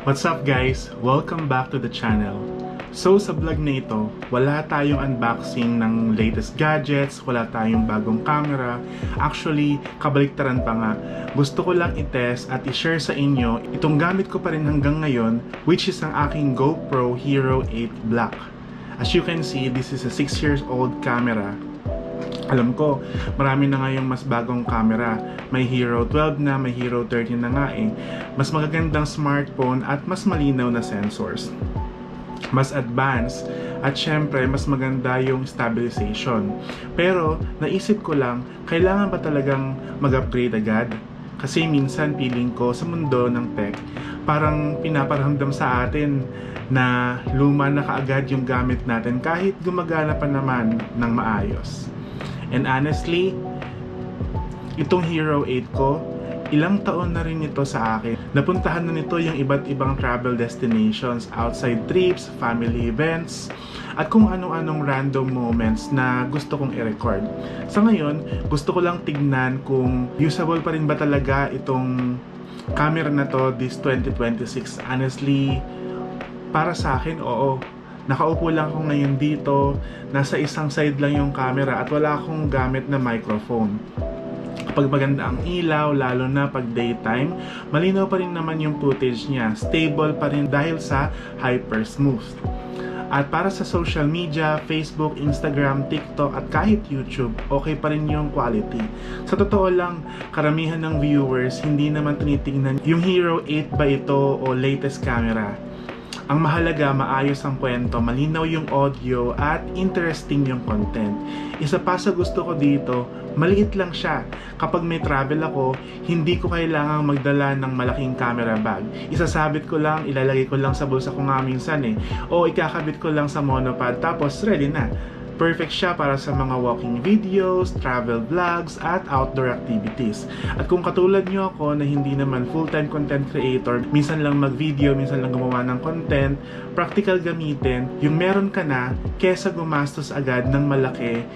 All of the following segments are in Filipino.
What's up guys? Welcome back to the channel. So sa vlog na ito, wala tayong unboxing ng latest gadgets, wala tayong bagong camera. Actually, kabaliktaran pa nga. Gusto ko lang i-test at i-share sa inyo itong gamit ko pa rin hanggang ngayon, which is ang aking GoPro Hero 8 Black. As you can see, this is a 6 years old camera. Alam ko, marami na ngayong mas bagong camera. May Hero 12 na, may Hero 13 na nga eh. Mas magagandang smartphone at mas malinaw na sensors. Mas advanced at syempre mas maganda yung stabilization. Pero naisip ko lang, kailangan ba talagang mag-upgrade agad? Kasi minsan feeling ko sa mundo ng tech, parang pinaparamdam sa atin na luma na kaagad yung gamit natin kahit gumagana pa naman ng maayos. And honestly, itong Hero 8 ko, ilang taon na rin ito sa akin. Napuntahan na nito yung iba't ibang travel destinations, outside trips, family events, at kung ano-anong random moments na gusto kong i-record. Sa ngayon, gusto ko lang tignan kung usable pa rin ba talaga itong camera na to this 2026. Honestly, para sa akin, oo. Nakaupo lang ako ngayon dito, nasa isang side lang yung camera at wala akong gamit na microphone. Kapag maganda ang ilaw, lalo na pag daytime, malinaw pa rin naman yung footage niya. Stable pa rin dahil sa hyper smooth. At para sa social media, Facebook, Instagram, TikTok at kahit YouTube, okay pa rin yung quality. Sa totoo lang, karamihan ng viewers hindi naman tinitingnan yung Hero 8 ba ito o latest camera. Ang mahalaga, maayos ang kwento, malinaw yung audio at interesting yung content. Isa pa sa gusto ko dito, maliit lang siya. Kapag may travel ako, hindi ko kailangang magdala ng malaking camera bag. Isasabit ko lang, ilalagay ko lang sa bulsa ko nga minsan eh. O ikakabit ko lang sa monopod tapos ready na. Perfect siya para sa mga walking videos, travel vlogs, at outdoor activities. At kung katulad nyo ako na hindi naman full-time content creator, minsan lang mag-video, minsan lang gumawa ng content, practical gamitin, yung meron ka na, kesa gumastos agad ng malaki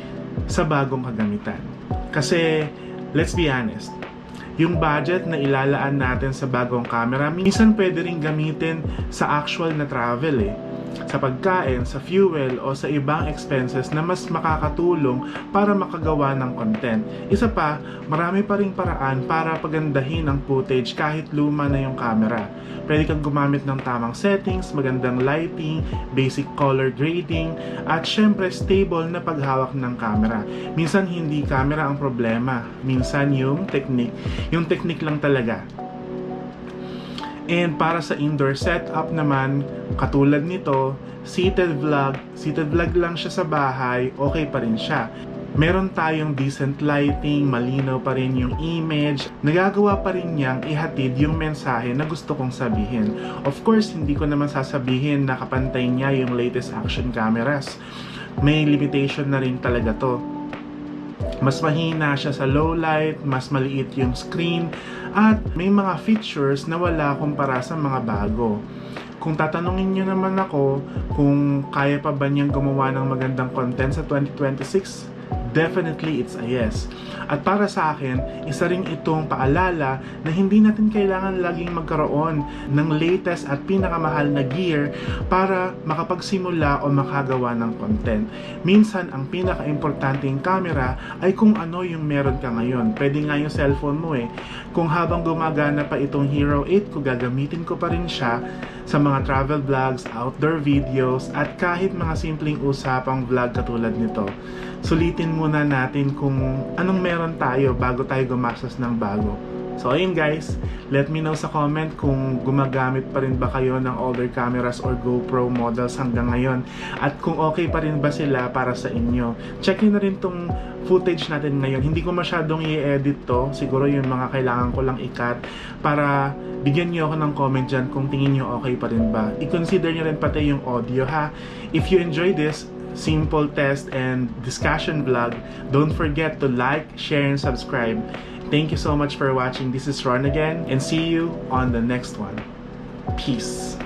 sa bagong kagamitan. Kasi, let's be honest, yung budget na ilalaan natin sa bagong camera, minsan pwede rin gamitin sa actual na travel eh. Sa pagkain, sa fuel o sa ibang expenses na mas makakatulong para makagawa ng content. Isa pa, marami pa ring paraan para pagandahin ang footage kahit luma na yung camera. Pwede kang gumamit ng tamang settings, magandang lighting, basic color grading, at syempre stable na paghawak ng camera. Minsan hindi camera ang problema, minsan yung technique lang talaga. And para sa indoor setup naman, katulad nito, seated vlog lang siya sa bahay, okay pa rin siya. Meron tayong decent lighting, malinaw pa rin yung image, nagagawa pa rin niyang ihatid yung mensahe na gusto kong sabihin. Of course, hindi ko naman sasabihin na kapantay niya yung latest action cameras. May limitation na rin talaga to. Mas mahina siya sa low light, mas maliit yung screen, at may mga features na wala kumpara sa mga bago. Kung tatanungin nyo naman ako kung kaya pa ba niyang gumawa ng magandang content sa 2026, definitely it's a yes. At para sa akin, isa rin itong paalala na hindi natin kailangan laging magkaroon ng latest at pinakamahal na gear para makapagsimula o makagawa ng content. Minsan, ang pinaka-importanting camera ay kung ano yung meron ka ngayon. Pwede nga yung cellphone mo eh. Kung habang gumagana pa itong Hero 8 ko, gagamitin ko pa rin siya sa mga travel vlogs, outdoor videos, at kahit mga simpleng usapang vlog katulad nito. Sulitin muna natin kung anong meron tayo bago tayo gumastos ng bago. So ayun guys, let me know sa comment kung gumagamit pa rin ba kayo ng older cameras or GoPro models hanggang ngayon, at kung okay pa rin ba sila para sa inyo. Check nyo na rin tong footage natin ngayon. Hindi ko masyadong i-edit to, siguro yung mga kailangan ko lang i-cut para bigyan nyo ako ng comment dyan kung tingin nyo okay pa rin ba. I-consider nyo rin pati yung audio ha. If you enjoy this simple test and discussion vlog, don't forget to like, share, and subscribe. Thank you so much for watching. This is Ron again, and see you on the next one. Peace.